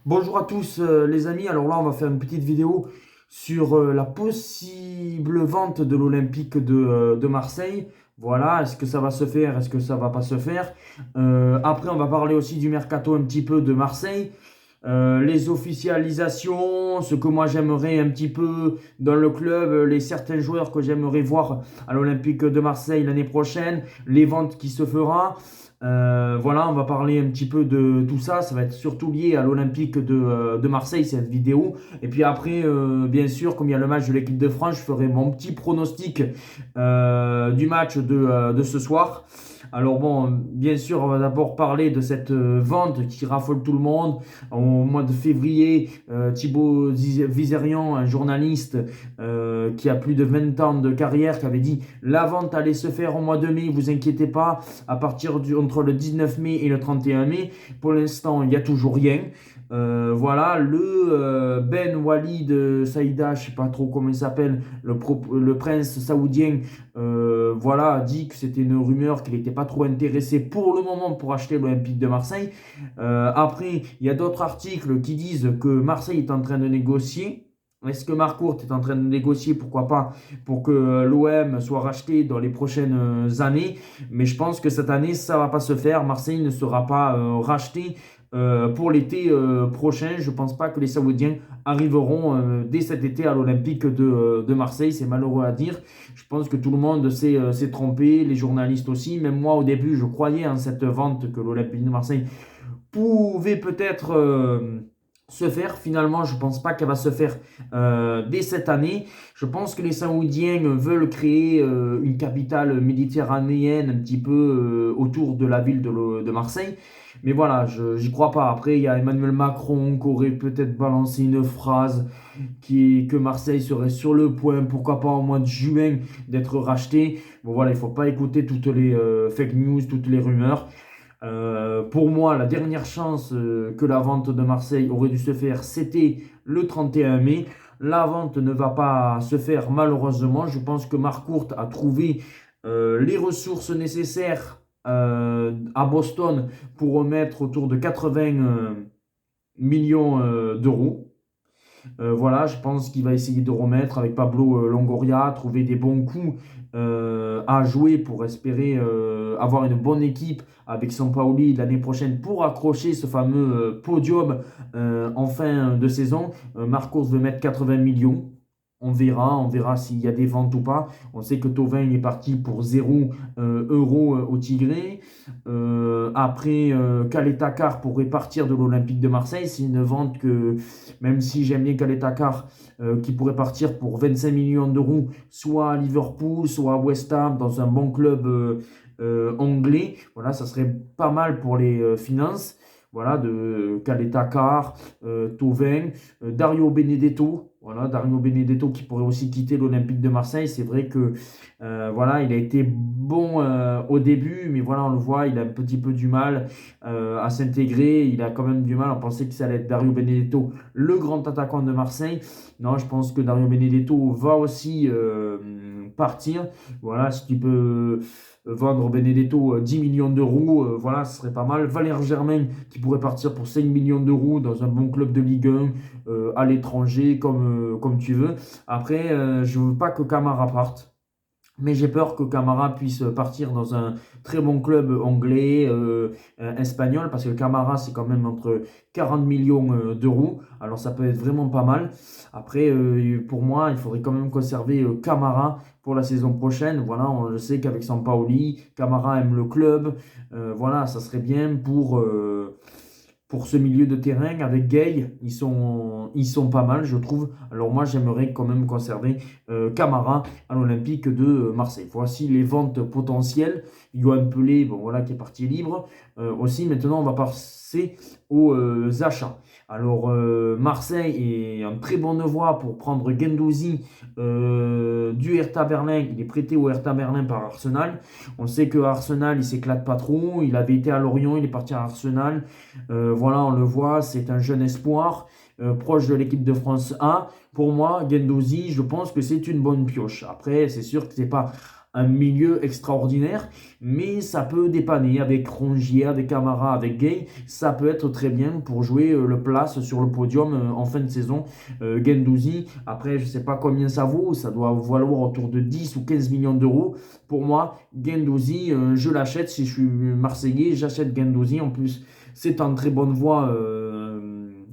Bonjour à tous les amis, alors là on va faire une petite vidéo sur la possible vente de l'Olympique de Marseille. Voilà, est-ce que ça va se faire, est-ce que ça va pas se faire? Après on va parler aussi du mercato un petit peu de Marseille. Les officialisations, ce que moi j'aimerais un petit peu dans le club, les certains joueurs que j'aimerais voir à l'Olympique de Marseille l'année prochaine, les ventes qui se fera. Voilà, on va parler un petit peu de tout ça. Ça va être surtout lié à l'Olympique de Marseille, cette vidéo. Et puis après, bien sûr, comme il y a le match de l'équipe de France, je ferai mon petit pronostic du match de ce soir. Alors bon, bien sûr, on va d'abord parler de cette vente qui raffole tout le monde. Au mois de février, Thibaut Vizerian, un journaliste qui a plus de 20 ans de carrière, qui avait dit la vente allait se faire au mois de mai, vous inquiétez pas, à partir entre le 19 mai et le 31 mai. Pour l'instant, il n'y a toujours rien. Voilà, le Ben Walid Saïda, je sais pas trop comment il s'appelle, le prince saoudien, voilà, a dit que c'était une rumeur, qu'il n'était pas trop intéressé pour le moment pour acheter l'Olympique de Marseille. Après, il y a d'autres articles qui disent que Marseille est en train de négocier. Est-ce que Marcourt est en train de négocier, pourquoi pas, pour que l'OM soit racheté dans les prochaines années? Mais je pense que cette année, ça ne va pas se faire. Marseille ne sera pas racheté pour l'été prochain. Je ne pense pas que les Saoudiens arriveront dès cet été à l'Olympique de Marseille. C'est malheureux à dire. Je pense que tout le monde s'est trompé, les journalistes aussi. Même moi, au début, je croyais en cette vente que l'Olympique de Marseille pouvait peut-être se faire. Finalement, je ne pense pas qu'elle va se faire dès cette année. Je pense que les Saoudiens veulent créer une capitale méditerranéenne un petit peu autour de la ville de Marseille. Mais voilà, je n'y crois pas. Après, il y a Emmanuel Macron qui aurait peut-être balancé une phrase que Marseille serait sur le point, pourquoi pas au mois de juin, d'être racheté. Bon voilà, il ne faut pas écouter toutes les fake news, toutes les rumeurs. Pour moi, la dernière chance que la vente de Marseille aurait dû se faire, c'était le 31 mai. La vente ne va pas se faire malheureusement. Je pense que Marcourt a trouvé les ressources nécessaires à Boston pour remettre autour de 80 millions d'euros. Voilà, je pense qu'il va essayer de remettre avec Pablo Longoria, trouver des bons coups à jouer pour espérer avoir une bonne équipe avec Sampaoli l'année prochaine pour accrocher ce fameux podium en fin de saison. Marcos veut mettre 80 millions. On verra s'il y a des ventes ou pas. On sait que Thauvin est parti pour 0 euros au Tigré. Après, Kaletakar pourrait partir de l'Olympique de Marseille. C'est une vente que, même si j'aime bien Kaletakar, qui pourrait partir pour 25 millions d'euros, soit à Liverpool, soit à West Ham, dans un bon club anglais. Voilà, ça serait pas mal pour les finances. Voilà, de Kaletakar, Thauvin, Dario Benedetto. Voilà, Dario Benedetto qui pourrait aussi quitter l'Olympique de Marseille. C'est vrai que voilà, il a été bon au début, mais voilà, on le voit, il a un petit peu du mal à s'intégrer. Il a quand même du mal. On pensait que ça allait être Dario Benedetto, le grand attaquant de Marseille. Non, je pense que Dario Benedetto va aussi partir. Voilà, si tu peux vendre Benedetto 10 millions d'euros, voilà, ce serait pas mal. Valère Germain qui pourrait partir pour 5 millions d'euros dans un bon club de Ligue 1, à l'étranger, comme tu veux. Après, je veux pas que Camara parte. Mais j'ai peur que Camara puisse partir dans un très bon club anglais, espagnol, parce que Camara, c'est quand même entre 40 millions d'euros. Alors ça peut être vraiment pas mal. Après, pour moi, il faudrait quand même conserver Camara pour la saison prochaine. Voilà, on le sait qu'avec Sampaoli, Camara aime le club. Voilà, ça serait bien pour ce milieu de terrain avec Gay, ils sont pas mal, je trouve. Alors moi, j'aimerais quand même conserver Camara à l'Olympique de Marseille. Voici les ventes potentielles. Yoann Pelé, bon voilà, qui est parti libre. Aussi, maintenant, on va passer aux achats. Alors, Marseille est en très bonne voie pour prendre Guendouzi du Hertha Berlin. Il est prêté au Hertha Berlin par Arsenal. On sait que Arsenal, il s'éclate pas trop. Il avait été à Lorient, il est parti à Arsenal. Voilà, on le voit, c'est un jeune espoir proche de l'équipe de France A. Pour moi, Guendouzi, je pense que c'est une bonne pioche. Après, c'est sûr que c'est pas un milieu extraordinaire, mais ça peut dépanner avec Rongier, avec Camara, avec Gay. Ça peut être très bien pour jouer le place sur le podium en fin de saison. Guendouzi, après, je ne sais pas combien ça vaut. Ça doit valoir autour de 10 ou 15 millions d'euros. Pour moi, Guendouzi, je l'achète. Si je suis Marseillais, j'achète Guendouzi. En plus, c'est en très bonne voie.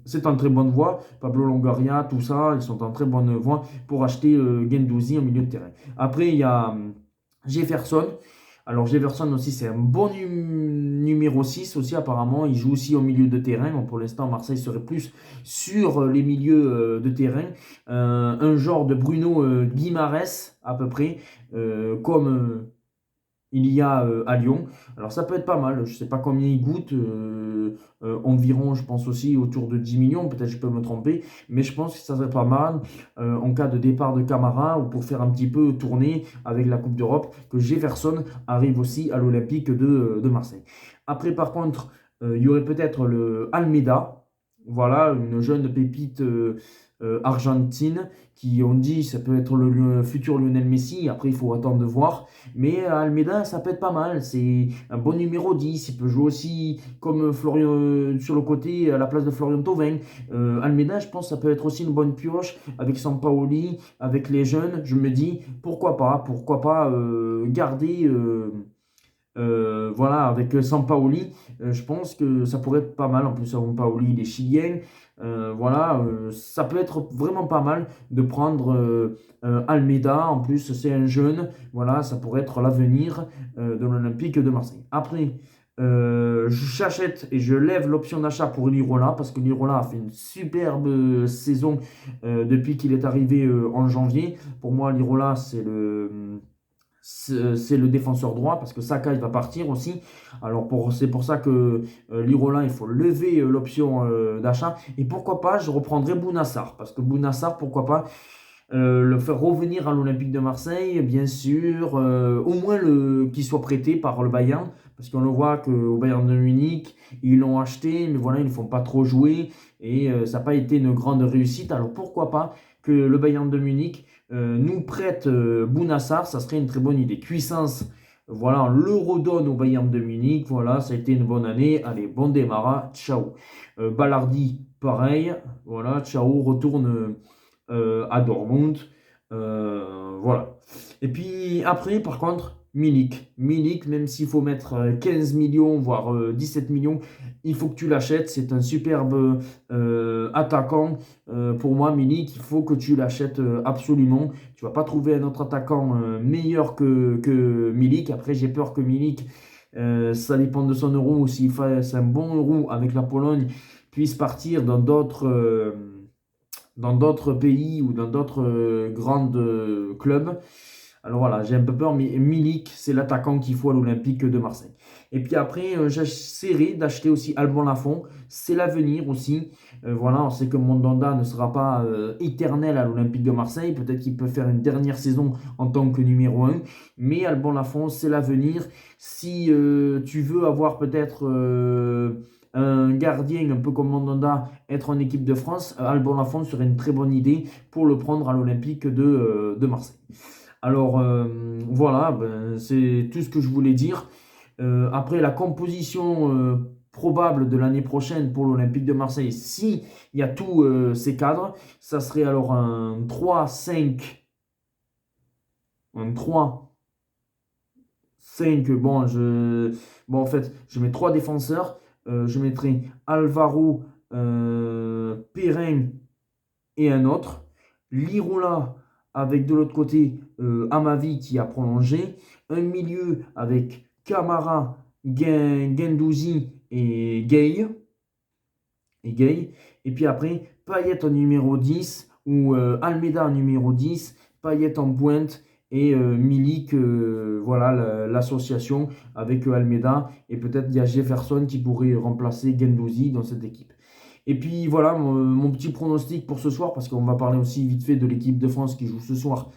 C'est en très bonne voie. Pablo Longoria, tout ça, ils sont en très bonne voie pour acheter Guendouzi en milieu de terrain. Après, il y a Jefferson. Alors Jefferson aussi, c'est un bon numéro 6 aussi apparemment. Il joue aussi au milieu de terrain. Donc, pour l'instant, Marseille serait plus sur les milieux de terrain. Un genre de Bruno Guimarães à peu près, comme il y a à Lyon. Alors ça peut être pas mal, je ne sais pas combien il coûte, environ je pense aussi autour de 10 millions, peut-être je peux me tromper, mais je pense que ça serait pas mal en cas de départ de Camara ou pour faire un petit peu tourner avec la Coupe d'Europe, que Jefferson arrive aussi à l'Olympique de Marseille. Après par contre, il y aurait peut-être le Almeida, voilà, une jeune pépite argentine qui on dit ça peut être le futur Lionel Messi, après il faut attendre de voir, mais Almeida ça peut être pas mal, c'est un bon numéro 10, il peut jouer aussi comme Florian sur le côté à la place de Florian Thauvin. Almeida je pense que ça peut être aussi une bonne pioche avec Sampaoli, avec les jeunes, je me dis pourquoi pas garder voilà, avec Sampaoli, je pense que ça pourrait être pas mal. En plus, Sampaoli, il est chilien. Voilà, ça peut être vraiment pas mal de prendre Almeida. En plus, c'est un jeune. Voilà, ça pourrait être l'avenir de l'Olympique de Marseille. Après, j'achète et je lève l'option d'achat pour Lirola parce que Lirola a fait une superbe saison depuis qu'il est arrivé en janvier. Pour moi, Lirola, c'est le défenseur droit parce que Saka il va partir aussi. Alors c'est pour ça que Lirola il faut lever l'option d'achat et pourquoi pas je reprendrai Bounassar parce que Bounassar pourquoi pas le faire revenir à l'Olympique de Marseille, bien sûr, au moins qu'il soit prêté par le Bayern, parce qu'on le voit qu'au Bayern de Munich, ils l'ont acheté, mais voilà, ils ne font pas trop jouer, et ça n'a pas été une grande réussite. Alors pourquoi pas que le Bayern de Munich nous prête Bounassar, ça serait une très bonne idée. Cuissance, voilà, on le redonne au Bayern de Munich, voilà, ça a été une bonne année, allez, bon démarrage, ciao. Ballardi, pareil, voilà, ciao, retourne à Dortmund. Voilà. Et puis après, par contre, Milik. Milik, même s'il faut mettre 15 millions, voire 17 millions, il faut que tu l'achètes. C'est un superbe attaquant. Pour moi, Milik, il faut que tu l'achètes absolument. Tu vas pas trouver un autre attaquant meilleur que Milik. Après, j'ai peur que Milik, ça dépend de son euro. S'il fait un bon euro avec la Pologne, puisse partir dans d'autres pays ou dans d'autres grands clubs. Alors voilà, j'ai un peu peur, mais Milik, c'est l'attaquant qu'il faut à l'Olympique de Marseille. Et puis après, j'essaierai d'acheter aussi Alban Lafont. C'est l'avenir aussi. Voilà, on sait que Mandanda ne sera pas éternel à l'Olympique de Marseille. Peut-être qu'il peut faire une dernière saison en tant que numéro 1. Mais Alban Lafont, c'est l'avenir. Si tu veux avoir peut-être un gardien un peu comme Mandanda être en équipe de France, Alban Lafont serait une très bonne idée pour le prendre à l'Olympique de Marseille. Alors voilà, ben, c'est tout ce que je voulais dire. Après la composition probable de l'année prochaine pour l'Olympique de Marseille, si il y a tous ces cadres, ça serait alors un 3-5, un 3-5, bon en fait je mets 3 défenseurs, je mettrai Alvaro, Perrin et un autre. Lirola avec de l'autre côté Amavi qui a prolongé. Un milieu avec Camara, Guendouzi et Gay. Et puis après, Payet en numéro 10 ou Almeida en numéro 10, Payet en pointe et Milik, voilà l'association avec Almeida. Et peut-être il y a Jefferson qui pourrait remplacer Guendouzi dans cette équipe. Et puis voilà mon petit pronostic pour ce soir, parce qu'on va parler aussi vite fait de l'équipe de France qui joue ce soir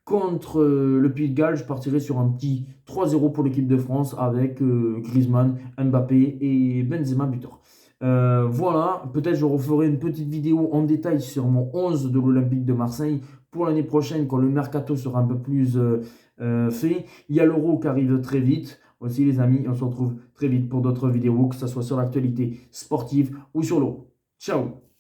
contre le Pays de Galles. Je partirai sur un petit 3-0 pour l'équipe de France avec Griezmann, Mbappé et Benzema buteur. Voilà, peut-être je referai une petite vidéo en détail sur mon 11 de l'Olympique de Marseille pour l'année prochaine quand le mercato sera un peu plus fait. Il y a l'Euro qui arrive très vite. Aussi les amis, on se retrouve très vite pour d'autres vidéos, que ce soit sur l'actualité sportive ou sur l'eau. Ciao!